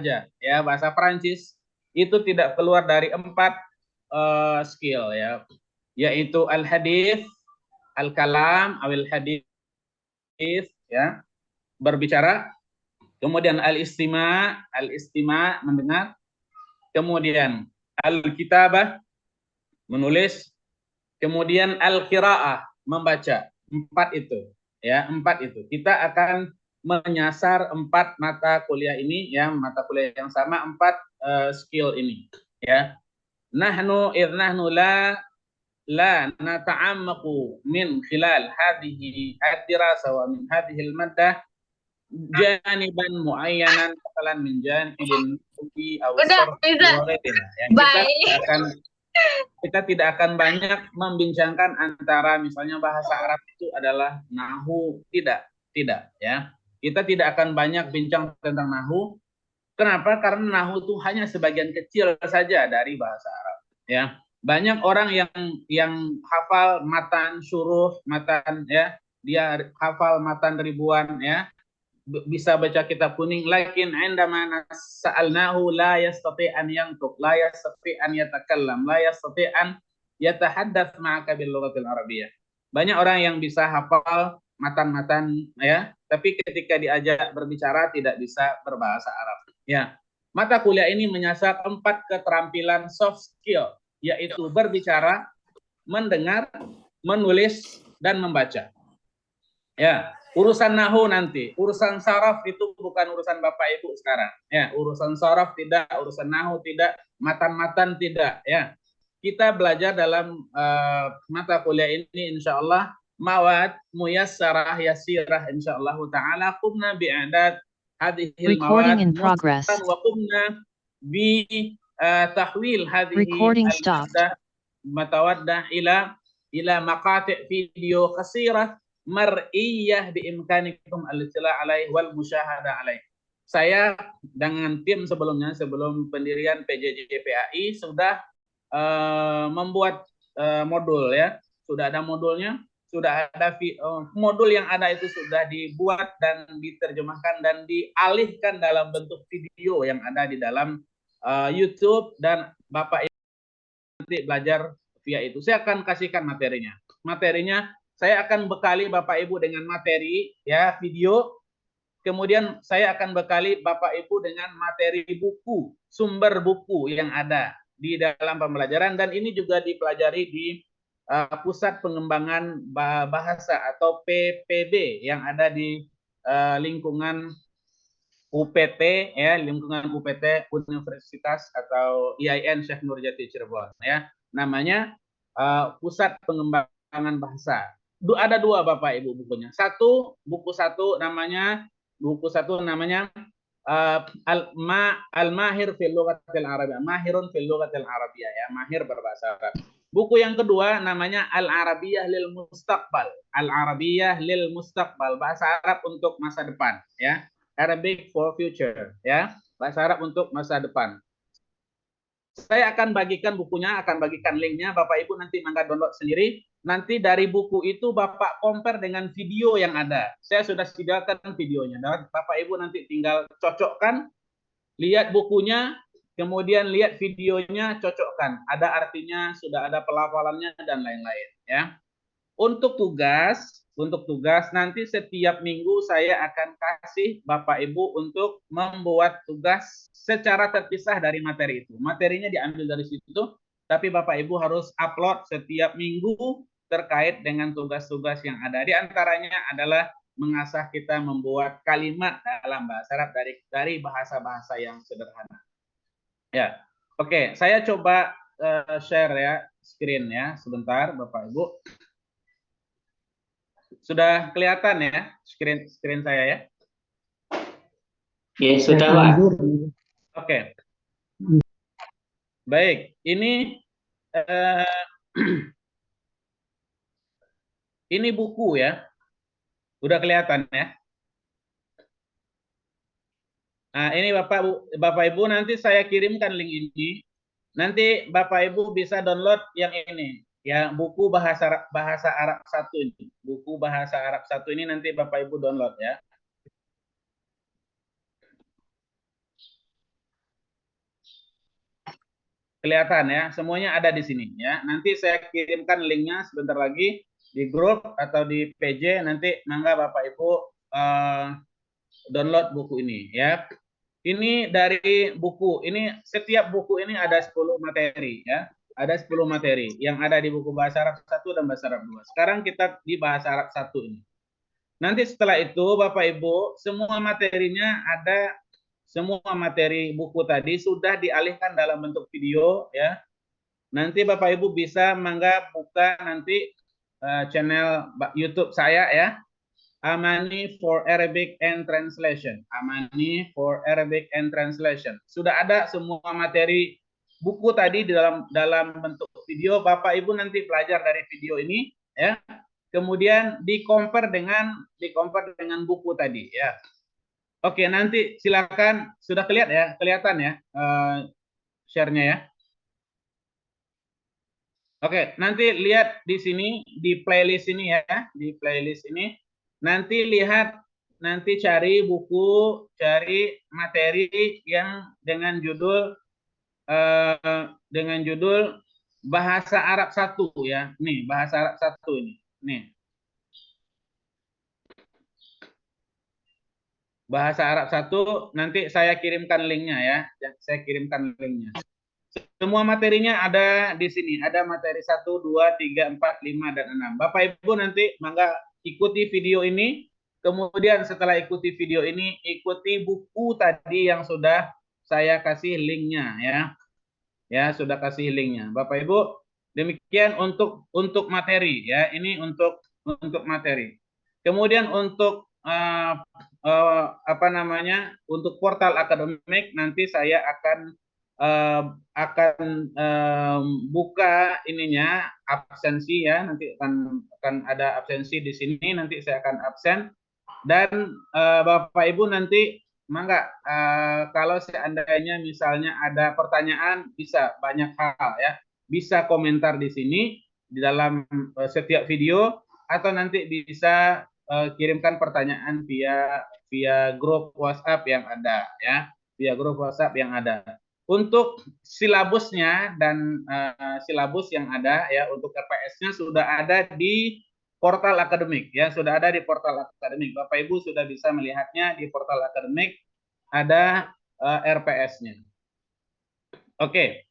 ya, bahasa Prancis itu tidak keluar dari 4 skill ya, yaitu al-hadis, al-kalam, awil hadis ya, berbicara, kemudian al-istima mendengar, kemudian al-kitabah menulis, kemudian al-qiraah membaca. 4 itu ya, 4 itu. Kita akan menyasar 4 mata kuliah ini ya, mata kuliah yang sama, 4 skill ini ya. Nahnu la nata'ammaqu min khilal hadhihi ad-dirasa wa min hadhihi al-maddah janiban muayyanan masalan min janibin nuhwi aw Udah sarf bisa. wa ghairiha. Yang Bye. kita tidak akan banyak membincangkan antara misalnya bahasa Arab itu adalah nahu, tidak ya. Kita tidak akan banyak bincang tentang nahu. Kenapa? Karena nahu itu hanya sebagian kecil saja dari bahasa Arab ya. Banyak orang yang hafal matan syuruh, matan ya, dia hafal matan ribuan ya, bisa baca kitab kuning, lakin indama sa'alnahu la yastati an yantuk, la yastati an yatakallam, la yastati an yatahaddath ma'aka bil lughatil arabiyyah. Banyak orang yang bisa hafal matan-matan ya, tapi ketika diajak berbicara tidak bisa berbahasa Arab. Ya. Mata kuliah ini menyasar 4 keterampilan soft skill, yaitu berbicara, mendengar, menulis, dan membaca. Ya, urusan nahu nanti, urusan saraf itu bukan urusan Bapak Ibu sekarang. Ya, urusan saraf tidak, urusan nahu tidak, matan-matan tidak. Ya, kita belajar dalam mata kuliah ini insya Allah mawad muyassarah yasirah insya Allah taala, qumna bi'adat hadhil mawad mustan wa qumna bi tahwil hadhihi al-maddah matawaddah ila maqati' video qasirah mar'iyah biimkanikum al-ittila' alaih wal musyahada alaih. Saya dengan tim sebelumnya, sebelum pendirian PJJ-PAI sudah membuat modul ya. Sudah ada modulnya, sudah ada modul yang ada itu sudah dibuat dan diterjemahkan dan dialihkan dalam bentuk video yang ada di dalam YouTube, dan Bapak Ibu nanti belajar via itu. Saya akan kasihkan materinya. Materinya saya akan bekali Bapak Ibu dengan materi ya, video. Kemudian saya akan bekali Bapak Ibu dengan materi buku, sumber buku yang ada di dalam pembelajaran, dan ini juga dipelajari di Pusat Pengembangan Bahasa atau PPB yang ada di lingkungan UPT ya, lingkungan UPT Universitas atau IAIN Syekh Nurjati Cirebon ya. Namanya Pusat Pengembangan Bahasa. Ada 2 Bapak Ibu bukunya. Buku satu namanya Al-Mahir fil Lughatil Arabiyyah. Mahirun fil Lughatil Arabiyyah ya, mahir berbahasa Arab. Buku yang kedua namanya Al-Arabiyyah lil Mustaqbal. Al-Arabiyyah lil Mustaqbal, bahasa Arab untuk masa depan ya. Arabic for future ya, bahasa Arab untuk masa depan. Saya akan bagikan bukunya, akan bagikan linknya, Bapak Ibu nanti mangga download sendiri. Nanti dari buku itu Bapak compare dengan video yang ada. Saya sudah sediakan videonya. Dan Bapak Ibu nanti tinggal cocokkan, lihat bukunya, kemudian lihat videonya, cocokkan. Ada artinya, sudah ada pelafalannya dan lain-lain ya. Untuk tugas nanti setiap minggu saya akan kasih Bapak Ibu untuk membuat tugas secara terpisah dari materi itu. Materinya diambil dari situ, tapi Bapak Ibu harus upload setiap minggu terkait dengan tugas-tugas yang ada. Di antaranya adalah mengasah kita membuat kalimat dalam bahasa Arab dari bahasa-bahasa yang sederhana. Ya, oke, saya coba share ya screen ya, sebentar Bapak Ibu. Sudah kelihatan ya screen saya ya? Ya, sudah Pak. Oke. Baik, ini ini buku ya. Sudah kelihatan ya? Nah, ini Bapak Ibu nanti saya kirimkan link ini. Nanti Bapak Ibu bisa download yang ini ya, buku bahasa Arab 1 ini. Buku bahasa Arab 1 ini nanti Bapak Ibu download ya. kelihatan ya, semuanya ada di sini ya. Nanti saya kirimkan linknya sebentar lagi di grup atau di PJ, nanti mangga Bapak Ibu download buku ini ya. Ini dari buku, ini setiap buku ini ada 10 materi ya. Ada 10 materi yang ada di buku bahasa Arab 1 dan bahasa Arab 2. Sekarang kita di bahasa Arab 1 ini. Nanti setelah itu Bapak Ibu, semua materinya ada, semua materi buku tadi sudah dialihkan dalam bentuk video ya. Nanti Bapak Ibu bisa mangga buka nanti channel YouTube saya ya. Amani for Arabic and Translation. Amani for Arabic and Translation. Sudah ada semua materi buku tadi di dalam bentuk video. Bapak Ibu nanti belajar dari video ini ya. Kemudian di-compare dengan buku tadi ya. Oke, nanti silakan, sudah kelihatan ya share-nya ya. Oke, nanti lihat di sini di playlist ini ya, di playlist ini. Nanti lihat, nanti cari buku, cari materi yang dengan judul Bahasa Arab 1 ya. Nih, Bahasa Arab 1 ini. Nih. Bahasa Arab 1 nanti saya kirimkan linknya ya. Saya kirimkan linknya. Semua materinya ada di sini. Ada materi 1, 2, 3, 4, 5, dan 6. Bapak Ibu nanti mangga ikuti video ini. Kemudian setelah ikuti video ini, ikuti buku tadi yang sudah saya kasih linknya ya. Ya, sudah kasih linknya. Bapak Ibu, demikian untuk materi ya. Ini untuk materi. Kemudian untuk untuk portal akademik nanti saya akan buka ininya absensi ya, nanti akan ada absensi di sini, nanti saya akan absen. Dan Bapak Ibu nanti mangga kalau seandainya misalnya ada pertanyaan, bisa banyak hal ya, bisa komentar di sini di dalam setiap video, atau nanti bisa kirimkan pertanyaan via grup WhatsApp yang ada ya, via grup WhatsApp yang ada. Untuk silabusnya dan silabus yang ada ya, untuk RPS-nya sudah ada di portal akademik ya, sudah ada di portal akademik. Bapak Ibu sudah bisa melihatnya di portal akademik, ada RPS-nya. Oke.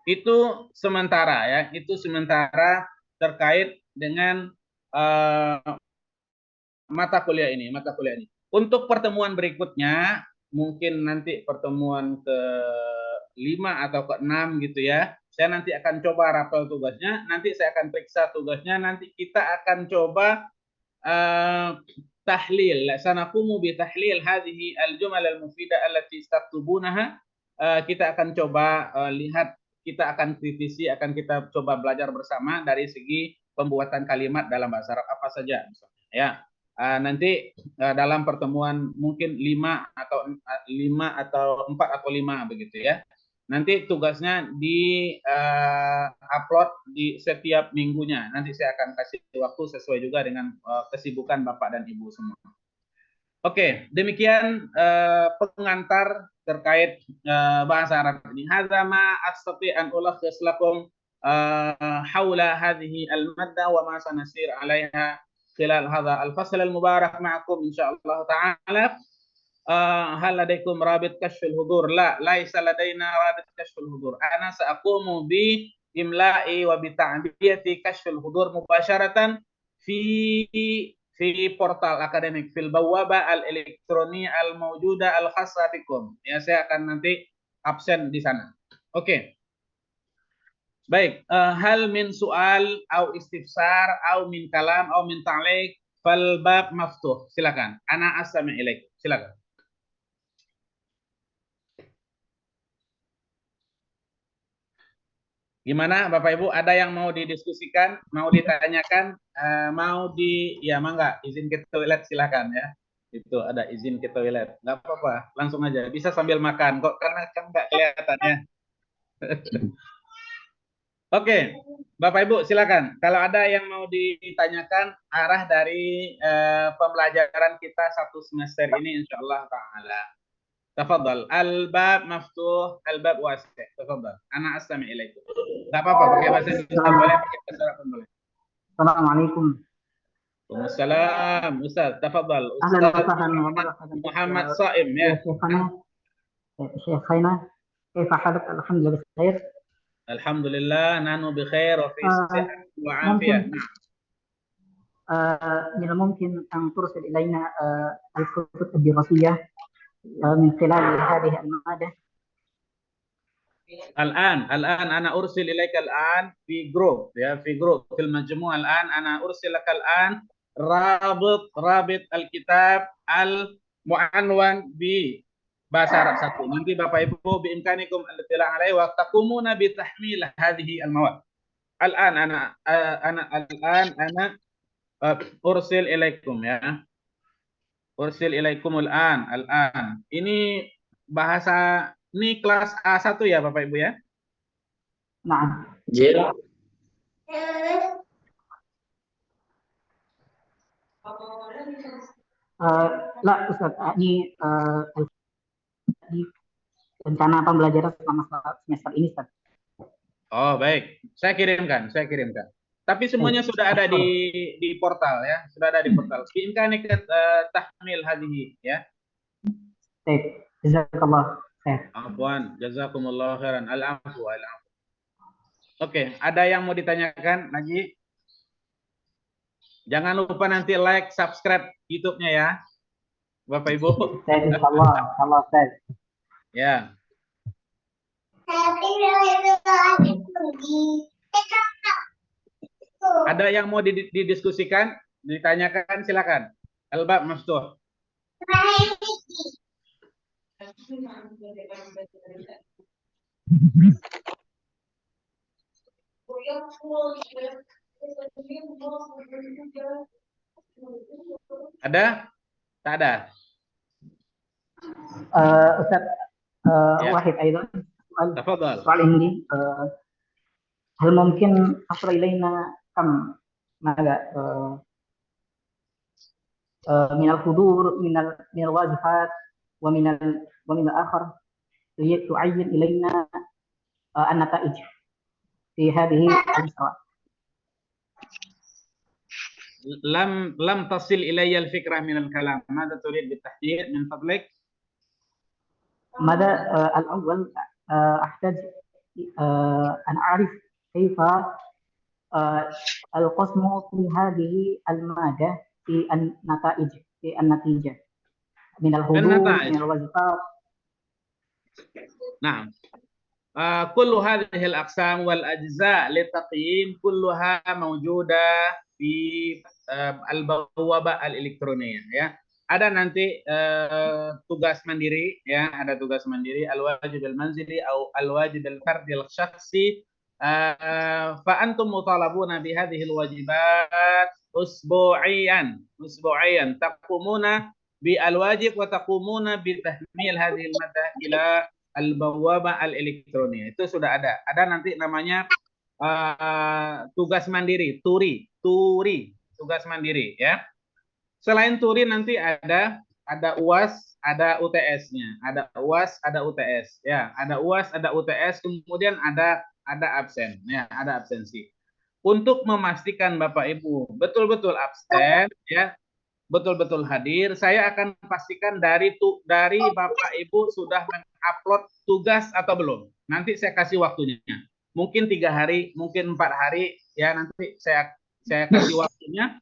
Itu sementara ya, itu sementara terkait dengan mata kuliah ini. Untuk pertemuan berikutnya, mungkin nanti pertemuan ke-5 atau ke-6 gitu ya, saya nanti akan coba rapel tugasnya, nanti saya akan periksa tugasnya, nanti kita akan coba tahlil, sanaqumu bi tahlil hadhihi al-jumal al-mufidah allati taktubunaha. Kita akan coba lihat, kita akan kritisi, akan kita coba belajar bersama dari segi pembuatan kalimat dalam bahasa Arab apa saja misalnya ya. Nanti dalam pertemuan mungkin 5 atau 4 atau 5 begitu ya. Nanti tugasnya di upload di setiap minggunya. Nanti saya akan kasih waktu sesuai juga dengan kesibukan Bapak dan Ibu semua. Oke, demikian pengantar terkait bahasa Arab ini. Hadza ma astati an ulakhis lakum haula hadhihi al-madda wa ma sanasir 'alaiha khilal hadha al-fasl al-mubarak ma'akum insyaallah ta'ala. هل لديكم رابط كشف الحضور؟ لا، ليس لدينا رابط كشف الحضور. أنا سأقوم بإملاء وبتعبئة كشف الحضور مباشرة في portal akademik, fil bawaba al-elektroni al-mawjuda al-khassa bikum. Ya, saya akan nanti absen di sana. Oke. Baik, hal min soal au istifsar au min kalam au min ta'liq fal bab maftuh. Silakan. Ana astami' ilaik. Silakan. Gimana Bapak Ibu, ada yang mau didiskusikan, mau ditanyakan, ya mangga, izin ke toilet silakan ya. Itu ada izin ke toilet, nggak apa-apa, langsung aja, bisa sambil makan kok, karena kan nggak kelihatannya. Oke, Bapak Ibu silakan, kalau ada yang mau ditanyakan arah dari pembelajaran kita satu semester ini, insya Allah ta'ala. Tafadhal. Al-bab maftuh, al-bab wasi'. Tafadhal. Ana astami' ilaikum. Enggak apa-apa pakai bahasa Indonesia boleh, pakai bahasa Arab pun boleh. Assalamualaikum. Waalaikumsalam. Ustaz, tafadhal. أهلا Ustaz وسهلا ومرحبا بك Muhammad Saim يا ya. شيخنا. شيخنا كيف حالك؟ الحمد لله بخير. Alhamdulillah nanu bi khair wa fi آه، sihat wa afiyah. ممكن من الممكن أن ترسل إلينا الكتب الدراسية من خلال هذه المادة. الآن أنا أرسل إليك الآن في جروب ya في جروب في المجموعة الآن أنا أرسل لك الآن رابط الكتاب المعنون ببahasa Arab satu. Nanti Bapak Ibu بإمكانكم الاطلاع عليه وتقومون بتحميل هذه المواد. الآن أنا أرسل إليكم ya. Ursil ilaikumul al-an. Ini bahasa ini kelas A1 ya Bapak Ibu ya? نعم. Iya. لا Ustaz, ini rencana pembelajaran selama semester ini Ustaz. Oh, baik. Saya kirimkan. Tapi semuanya sudah ada di portal ya, sudah ada di portal. Biimkanik tahmil hadhihi ya. Baik, jazakallah khair. Afwan, jazakumullah khairan. Al-afwu. Oke, ada yang mau ditanyakan lagi? Jangan lupa nanti like, subscribe YouTube-nya ya. Bapak Ibu. Insyaallah, Ustaz. Ya. Ada yang mau didiskusikan, ditanyakan, silakan. Al-bab maftuh. Ada? Tak ada. Ustaz, واحد أيضا تفضل. سؤال عندي. هل ممكن تصل إلينا كم ماذا من الحضور من الواجبات ومن الآخر لتعين إلينا النتائج في هذه المستوى. لم تصل إلي الفكرة من الكلام. ماذا تريد بالتحديد من فضلك؟ ماذا الأول أحتاج أن أعرف كيف القسم في هذه المادة في النتيجة من الحضور من الوظيفات. نعم. كل هذه الأقسام والأجزاء للتقييم كلها موجودة في البوابة الإلكترونية ya. Ada nanti tugas mandiri ya, ada tugas mandiri al-wajib al-manzili atau al-wajib al-fardi al-syakhsi. Fa antum mutalabuna bi hadhihi al-wajibat usbu'iyan taqumuna bi al-wajib wa taqumuna bi tahmil hadhihi al-madah ila al-bawwabah al-elektroniyah. Itu sudah ada. Ada nanti namanya tugas mandiri, turi, tugas mandiri ya. Selain turi nanti ada UAS, ada UTS-nya. Ada UAS, ada UTS ya. Ada UAS, ada UTS, kemudian ada absen ya, ada absensi. Untuk memastikan Bapak Ibu betul-betul absen ya, betul-betul hadir, saya akan pastikan dari Bapak Ibu sudah mengupload tugas atau belum. Nanti saya kasih waktunya. Mungkin 3 hari, mungkin 4 hari ya, nanti saya kasih waktunya.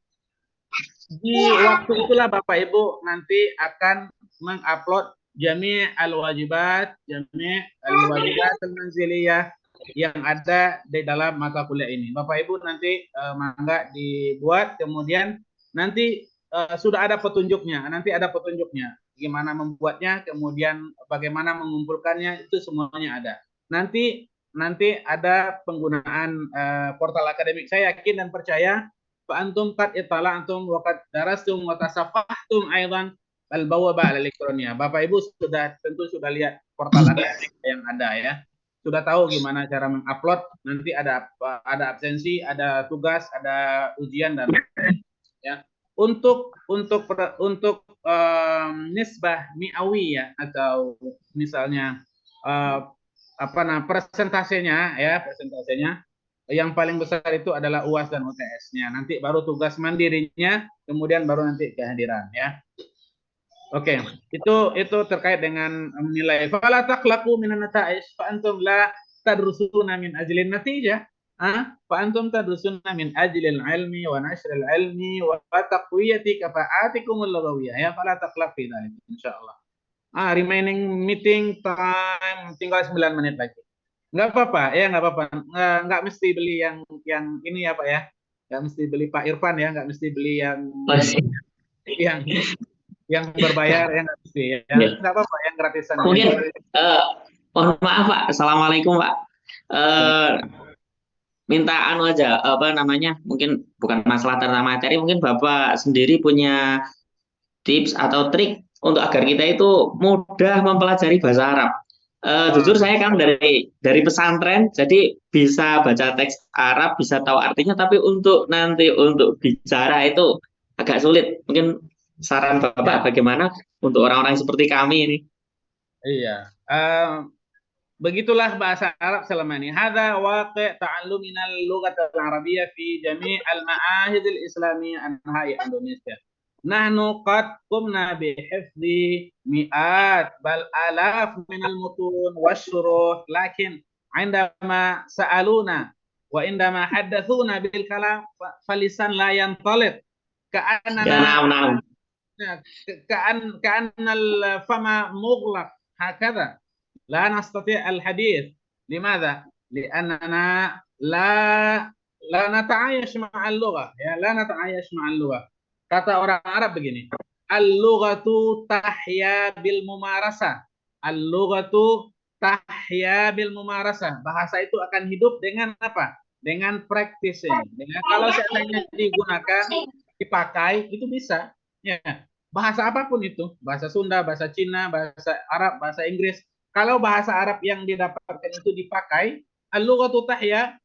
Di waktu itulah Bapak Ibu nanti akan mengupload jami' al-wajibat al-manziliyah yang ada di dalam mata kuliah ini. Bapak Ibu nanti mangga dibuat, kemudian nanti sudah ada petunjuknya. Nanti ada petunjuknya. Gimana membuatnya, kemudian bagaimana mengumpulkannya, itu semuanya ada. Nanti ada penggunaan portal akademik. Saya yakin dan percaya فأنتم قد اطلعتم وقد درستم وتصفحتم أيضا البوابة الإلكترونية. Bapak Ibu tentu sudah lihat portal yang ada ya. Sudah tahu gimana cara mengupload. Nanti ada absensi, ada tugas, ada ujian dan ya. nisbah mi'awi ya, atau misalnya persentasenya ya, yang paling besar itu adalah UAS dan UTS-nya. Nanti baru tugas mandirinya, kemudian baru nanti kehadiran ya. Oke, itu terkait dengan nilai. Fala taqlaqu minan nata'ij fa antum la tadrusuna min ajlin natijah. Fa antum tadrusuna min ajlil ilmi wa nashril ilmi wa taqwiyati kafa'atikumul lughawiyah. Ya, fala taqlaq fi dzalik insyaallah. Remaining meeting time tinggal 9 menit lagi. Enggak apa-apa, ya enggak apa-apa. Enggak mesti beli yang ini ya, Pak ya. Enggak mesti beli Pak Irfan ya, enggak mesti beli yang yang berbayar, yang nggak mesti ya, nggak apa-apa yang gratisan. Mungkin mohon maaf Pak, assalamualaikum Pak. Minta aja apa namanya, mungkin bukan masalah tentang materi, mungkin Bapak sendiri punya tips atau trik untuk agar kita itu mudah mempelajari bahasa Arab. Jujur saya kan dari pesantren, jadi bisa baca teks Arab, bisa tahu artinya, tapi untuk bicara itu agak sulit. Mungkin saran Bapak bagaimana untuk orang-orang seperti kami ini? Iya, begitulah bahasa Arab selama ini. Hadza waqi' ta'alluminal lughatil arabiyyah fi jami' al-ma'ahidil islamiyyah anha'i Indonesia. Nahnu qad qumna bi hifdhi mi'at bal alaf minal mutun wasyuruh, lakin indama sa'aluna wa indama haddatsuna bil kalam falisan la yantaliq ka'annana كأن الفم مغلق هكذا لا نستطيع الحديث. لماذا؟ لأننا لا نتعايش مع اللغة ya, لا نتعايش مع اللغة. Kata orang Arab begini, al-lughatu tahya bil mumarasah. Al-lughatu tahya bil mumarasah. Bahasa itu akan hidup dengan apa? Dengan practicing. Dengan kalau seandainya digunakan, dipakai, itu bisa. Ya, bahasa apapun itu, bahasa Sunda, bahasa Cina, bahasa Arab, bahasa Inggris. Kalau bahasa Arab yang didapatkan itu dipakai, al-lughatu tahya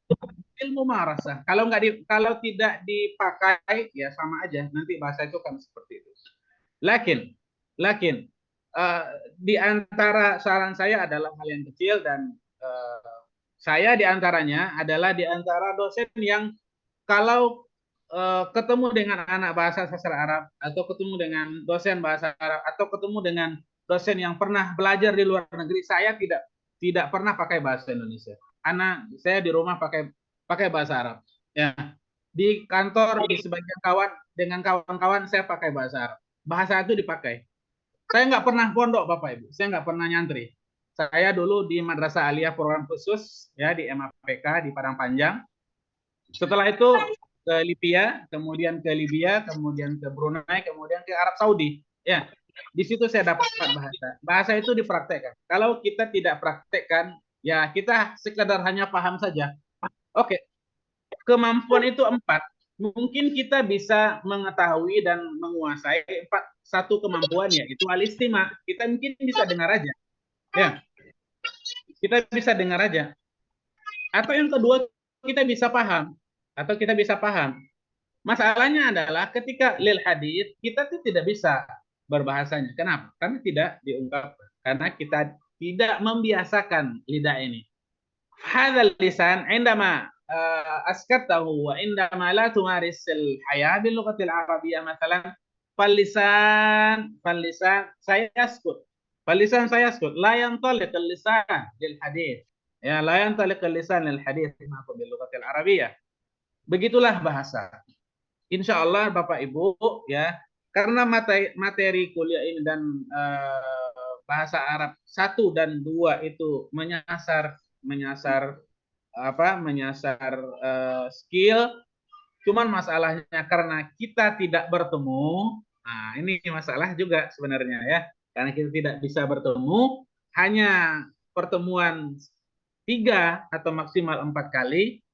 ilmu marasah. Kalau tidak dipakai, ya sama aja. Nanti bahasa itu kan seperti itu. Lakin di antara saran saya adalah hal yang kecil, dan saya di antaranya adalah di antara dosen yang kalau ketemu dengan anak bahasa sastra Arab, atau ketemu dengan dosen bahasa Arab, atau ketemu dengan dosen yang pernah belajar di luar negeri, saya tidak pernah pakai bahasa Indonesia. Saya di rumah pakai bahasa Arab. Ya, di kantor, di sebagian kawan-kawan saya pakai bahasa Arab. Bahasa itu dipakai. Saya nggak pernah pondok, Bapak Ibu. Saya nggak pernah nyantri. Saya dulu di Madrasah Aliyah Program Khusus ya, di MAPK di Padang Panjang. Setelah itu ke Libya, kemudian ke Brunei, kemudian ke Arab Saudi. Ya, di situ saya dapat bahasa. Bahasa itu dipraktekkan. Kalau kita tidak praktekkan, ya kita sekedar hanya paham saja. Oke, kemampuan itu 4. Mungkin kita bisa mengetahui dan menguasai satu kemampuan, yaitu al-istima. Kita mungkin bisa dengar aja. Ya, kita bisa dengar aja. Atau yang kedua, kita bisa paham. Masalahnya adalah ketika lil hadits, kita tuh tidak bisa berbahasanya. Kenapa? Karena tidak diungkapkan. Karena kita tidak membiasakan lidah ini. Hadzal lisan indama askatahu wa indama la tumaris al-haya bil lughatil arabiyyah mathalan falisan saya yaskut. Falisan saya yaskut. La yantaliq al-lisan lil hadits. Ya, la yantaliq al-lisan lil hadits bil lughatil arabiyyah. Begitulah bahasa. Insya Allah Bapak Ibu ya, karena materi kuliah ini dan bahasa Arab 1 dan 2 itu menyasar skill. Cuman masalahnya karena kita tidak bertemu. Nah, ini masalah juga sebenarnya ya. Karena kita tidak bisa bertemu, hanya pertemuan 3 atau maksimal 4 kali.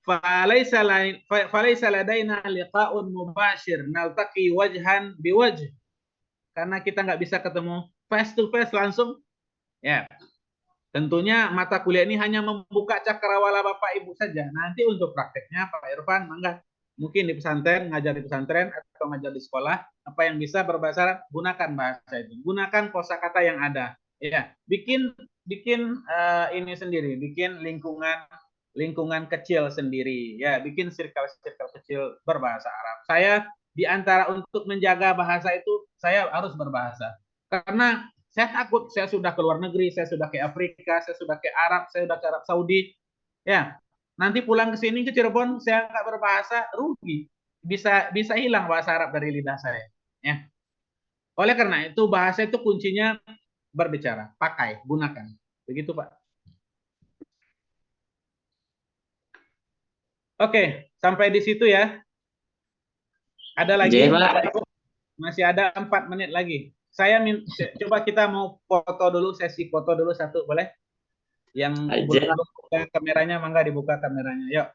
Falaisa ladaina liqa'un mubashir naltaqi wajhan biwajh. Karena kita nggak bisa ketemu face to face langsung. Ya. Tentunya mata kuliah ini hanya membuka cakrawala Bapak Ibu saja. Nanti untuk prakteknya Pak Irfan, mangga mungkin di pesantren, ngajar di pesantren atau ngajar di sekolah, apa yang bisa berbahasa Arab, gunakan bahasa itu. Gunakan kosakata yang ada. Ya, bikin ini sendiri, bikin lingkungan kecil sendiri. Ya, bikin circle kecil berbahasa Arab. Saya di antara untuk menjaga bahasa itu, saya harus berbahasa. Karena saya takut, saya sudah ke luar negeri, saya sudah ke Afrika, saya sudah ke Arab, saya sudah ke Arab Saudi. Ya, nanti pulang ke sini ke Cirebon, saya nggak berbahasa, rugi. Bisa hilang bahasa Arab dari lidah saya. Ya. Oleh karena itu, bahasa itu kuncinya berbicara, pakai, gunakan. Begitu, Pak. Oke, sampai di situ ya. Ada lagi? Masih ada 4 menit lagi. Coba kita mau foto dulu, sesi foto dulu satu, boleh? Yang belum buka kameranya, mangga dibuka kameranya. Yuk,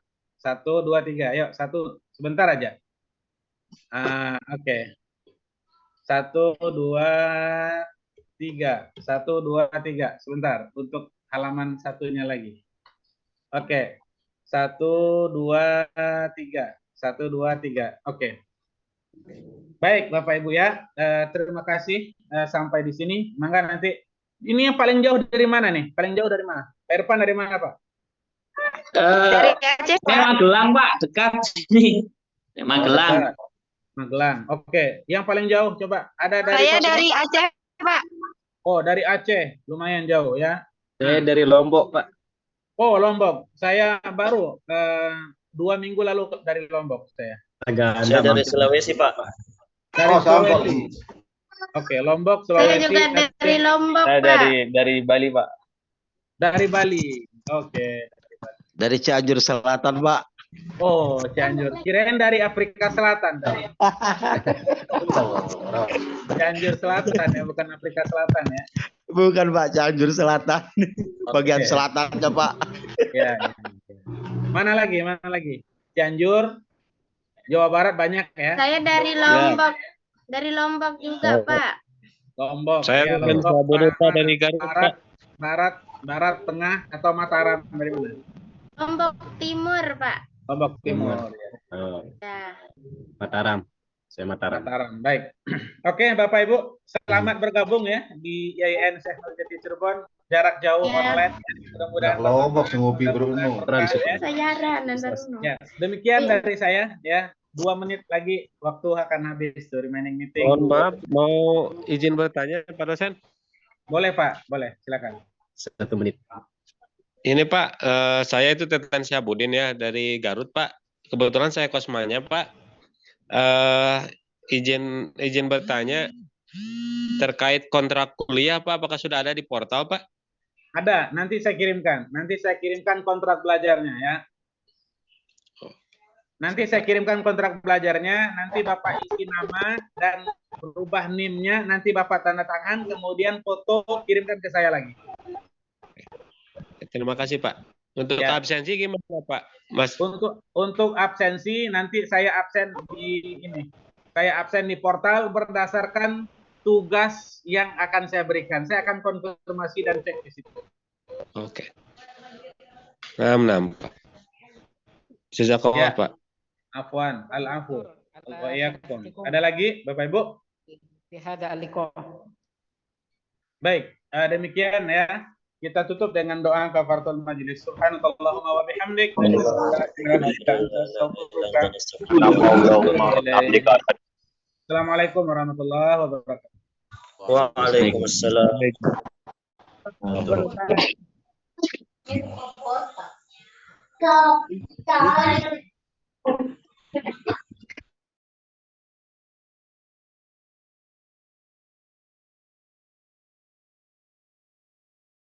1, 2, 3. Yuk, satu, sebentar aja. Oke. 1, 2, 3. 1, 2, 3. Sebentar, untuk halaman satunya lagi. Oke. 1, 2, 3. 1, 2, 3. Oke. Baik, Bapak Ibu ya. Terima kasih sampai di sini. Mangga nanti. Ini yang paling jauh dari mana nih? Paling jauh dari mana? Pak Irfan dari mana, Pak? Dari Aceh, Pak. Magelang, Pak. Dekat sini. Magelang. Magelang. Oke. Yang paling jauh coba. Ada dari Saya dari Aceh, Pak. Oh, dari Aceh. Lumayan jauh ya. Saya dari Lombok, Pak. Oh, Lombok. Saya baru 2 minggu lalu dari Lombok saya. Saya dari Sulawesi, Pak. Dari Sulawesi. Oke, Lombok, Sulawesi. Saya juga dari Lombok, Saya Pak. dari Bali, Pak. Dari Bali. Oke. Dari Cianjur Selatan, Pak. Oh, Cianjur. Kirain dari Afrika Selatan. Cianjur Selatan ya, bukan Afrika Selatan ya. Bukan, Pak, Cianjur Selatan. Bagian selatannya, Pak. Ya. Mana lagi? Cianjur, Jawa Barat banyak ya. Saya dari Lombok. Dari Lombok juga, Pak. Lombok. Saya ya, Lombok, dari Garut, Pak. Barat, tengah, atau Mataram dari mana? Lombok Timur, Pak. Lombok Timur. Ya. Ya. Mataram. Saya Mataram. Baik. Oke, Bapak Ibu, selamat bergabung ya di IAIN Syekh Nurjati Cirebon, jarak jauh online. Mudah-mudahan Lombok ngopi Bruno. Ya, demikian dari saya ya. 2 menit lagi waktu akan habis tuh remaining meeting. Mohon maaf, mau izin bertanya Pak dosen? Boleh Pak, boleh, silakan. 1 menit. Ini Pak, saya itu Teten Syabudin ya dari Garut Pak. Kebetulan saya kosmanya Pak. Izin bertanya terkait kontrak kuliah Pak, apakah sudah ada di portal Pak? Ada, nanti saya kirimkan. Nanti saya kirimkan kontrak belajarnya ya. Nanti saya kirimkan kontrak belajarnya, nanti Bapak isi nama dan berubah NIM-nya, nanti Bapak tanda tangan, kemudian foto kirimkan ke saya lagi. Terima kasih Pak. Untuk Ya. absensi gimana Pak? Mas. Untuk absensi nanti saya absen di ini. Saya absen di portal berdasarkan tugas yang akan saya berikan. Saya akan konfirmasi dan cek di situ. Oke. Nam Pak. Jazakallah Ya. Pak. Afwan, al-afu. Ada lagi Bapak Ibu? Baik, demikian ya. Kita tutup dengan doa kafaratul majelis. Subhanallahumma wa bihamdik. Assalamualaikum warahmatullahi wabarakatuh. Waalaikumsalam.